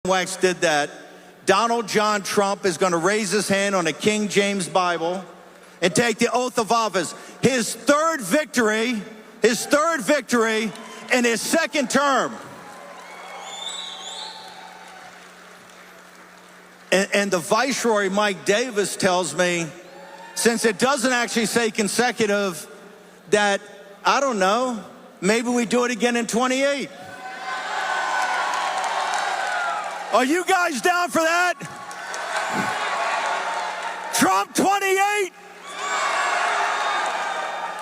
Wax did that, Donald John Trump is going to raise his hand on a King James Bible and take the oath of office. His third victory in his second term. And the Viceroy, Mike Davis, tells me, since it doesn't actually say consecutive, that, I don't know, maybe we do it again in 28. Are you guys down for that? Trump 28?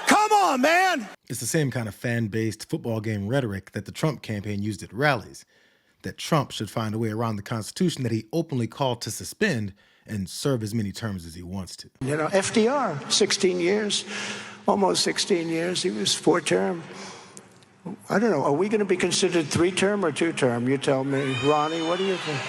Come on, man. It's the same kind of fan-based football game rhetoric that the Trump campaign used at rallies, that Trump should find a way around the Constitution that he openly called to suspend and serve as many terms as he wants to. You know, FDR, 16 years, almost 16 years. He was 4-term. I don't know. Are we going to be considered 3-term or 2-term? You tell me. Ronnie, what do you think?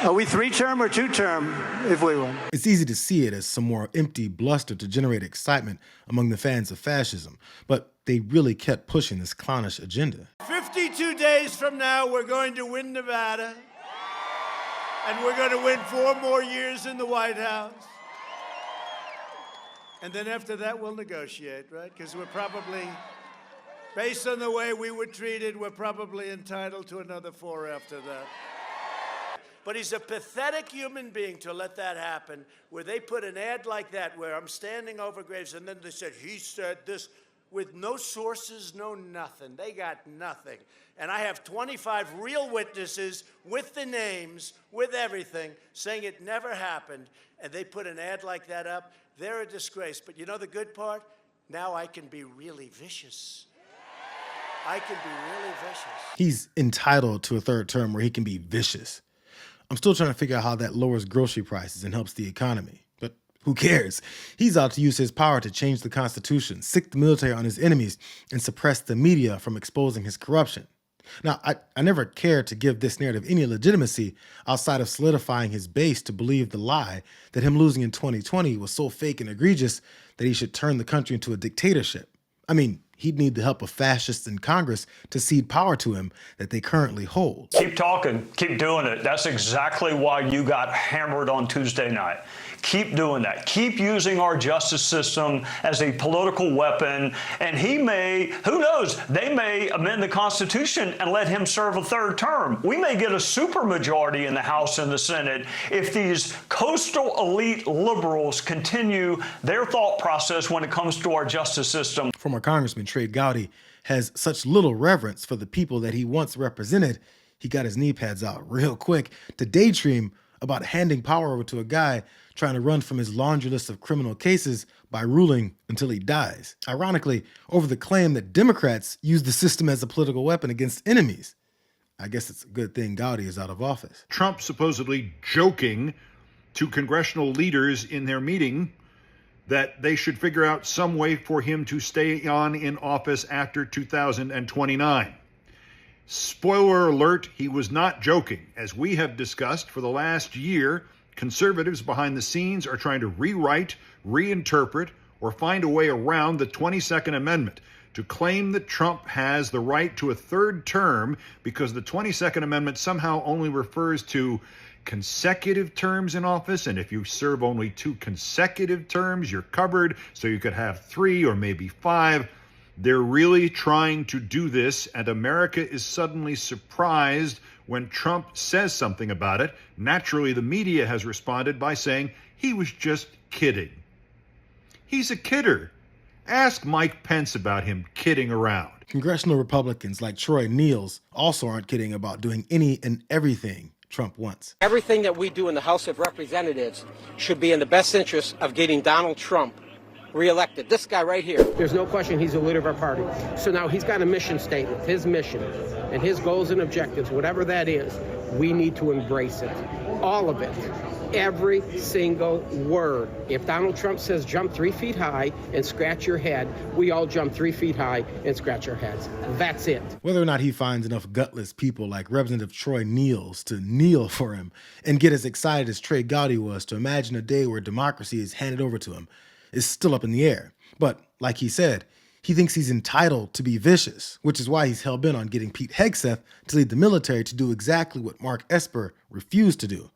Are we 3-term or 2-term if we win? It's easy to see it as some more empty bluster to generate excitement among the fans of fascism, but they really kept pushing this clownish agenda. 52 days from now, we're going to win Nevada, and we're going to win 4 more years in the White House. And then after that, we'll negotiate, right? Because we're probably, based on the way we were treated, we're probably entitled to another 4 after that. But he's a pathetic human being to let that happen, where they put an ad like that, where I'm standing over Graves, and then they said, he said this, with no sources, no nothing. They got nothing. And I have 25 real witnesses with the names, with everything, saying it never happened, and they put an ad like that up. They're a disgrace. But you know the good part? Now I can be really vicious. I can be really vicious. He's entitled to a 3rd term where he can be vicious. I'm still trying to figure out how that lowers grocery prices and helps the economy. But who cares? He's out to use his power to change the Constitution, sick the military on his enemies, and suppress the media from exposing his corruption. Now, I never cared to give this narrative any legitimacy outside of solidifying his base to believe the lie that him losing in 2020 was so fake and egregious that he should turn the country into a dictatorship. I mean, he'd need the help of fascists in Congress to cede power to him that they currently hold. Keep talking, keep doing it. That's exactly why you got hammered on Tuesday night. Keep doing that. Keep using our justice system as a political weapon. And he may, who knows, they may amend the Constitution and let him serve a 3rd term. We may get a supermajority in the House and the Senate if these coastal elite liberals continue their thought process when it comes to our justice system. Former Congressman Trey Gowdy has such little reverence for the people that he once represented, he got his knee pads out real quick to daydream about handing power over to a guy trying to run from his laundry list of criminal cases by ruling until he dies. Ironically, over the claim that Democrats use the system as a political weapon against enemies. I guess it's a good thing Gowdy is out of office. Trump supposedly joking to congressional leaders in their meeting that they should figure out some way for him to stay on in office after 2029. Spoiler alert, he was not joking. As we have discussed for the last year, conservatives behind the scenes are trying to rewrite, reinterpret, or find a way around the 22nd Amendment to claim that Trump has the right to a 3rd term because the 22nd Amendment somehow only refers to consecutive terms in office, and if you serve only 2 consecutive terms, you're covered, so you could have 3 or maybe 5. They're really trying to do this, and America is suddenly surprised when Trump says something about it. Naturally, the media has responded by saying he was just kidding. He's a kidder. Ask Mike Pence about him kidding around. Congressional Republicans like Troy Niels also aren't kidding about doing any and everything Trump wants. Everything that we do in the House of Representatives should be in the best interest of getting Donald Trump reelected. This guy right here. There's no question he's the leader of our party. So now he's got a mission statement, his mission, and his goals and objectives, whatever that is, we need to embrace it. All of it. Every single word. If Donald Trump says jump 3 feet high and scratch your head, we all jump 3 feet high and scratch our heads. That's it. Whether or not he finds enough gutless people like Representative Troy Niels to kneel for him and get as excited as Trey Gowdy was to imagine a day where democracy is handed over to him is still up in the air. But like he said, He thinks he's entitled to be vicious, which is why he's hell-bent on getting Pete Hegseth to lead the military to do exactly what Mark Esper refused to do: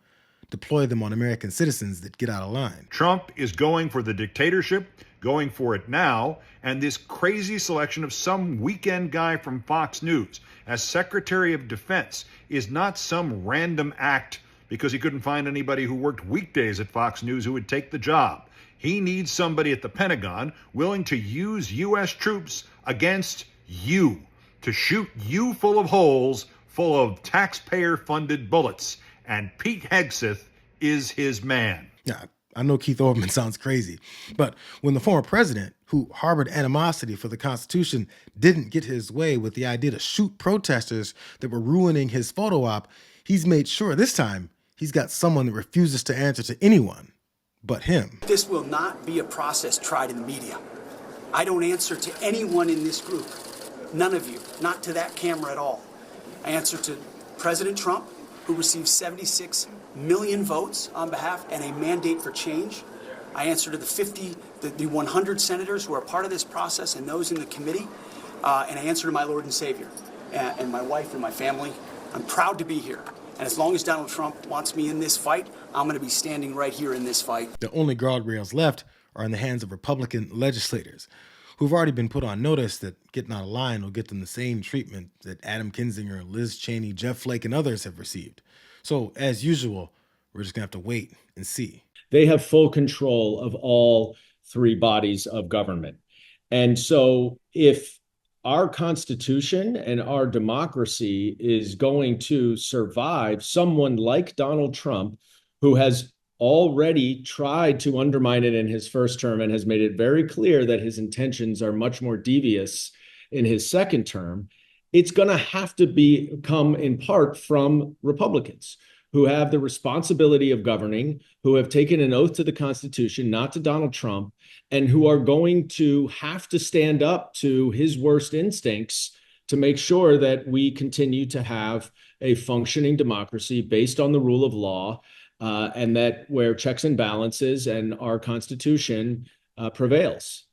deploy them on American citizens that get out of line. Trump is going for the dictatorship, going for it now, and this crazy selection of some weekend guy from Fox News as Secretary of Defense is not some random act because he couldn't find anybody who worked weekdays at Fox News who would take the job. He needs somebody at the Pentagon willing to use U.S. troops against you, to shoot you full of holes, full of taxpayer-funded bullets. And Pete Hegseth is his man. Yeah, I know Keith Olbermann sounds crazy, but when the former president, who harbored animosity for the Constitution, didn't get his way with the idea to shoot protesters that were ruining his photo op, he's made sure this time he's got someone that refuses to answer to anyone but him. This will not be a process tried in the media. I don't answer to anyone in this group. None of you. Not to that camera at all. I answer to President Trump, who received 76 million votes on behalf and a mandate for change. I answer to the 100 senators who are part of this process and those in the committee. And I answer to my Lord and Savior and my wife and my family. I'm proud to be here. And as long as Donald Trump wants me in this fight, I'm going to be standing right here in this fight. The only guardrails left are in the hands of Republican legislators who've already been put on notice that getting out of line will get them the same treatment that Adam Kinzinger, Liz Cheney, Jeff Flake, and others have received. So, as usual, we're just going to have to wait and see. They have full control of all three bodies of government. And so if our Constitution and our democracy is going to survive someone like Donald Trump, who has already tried to undermine it in his first term and has made it very clear that his intentions are much more devious in his second term, it's going to have to come in part from Republicans who have the responsibility of governing, who have taken an oath to the Constitution, not to Donald Trump, and who are going to have to stand up to his worst instincts to make sure that we continue to have a functioning democracy based on the rule of law, and that where checks and balances and our Constitution prevails.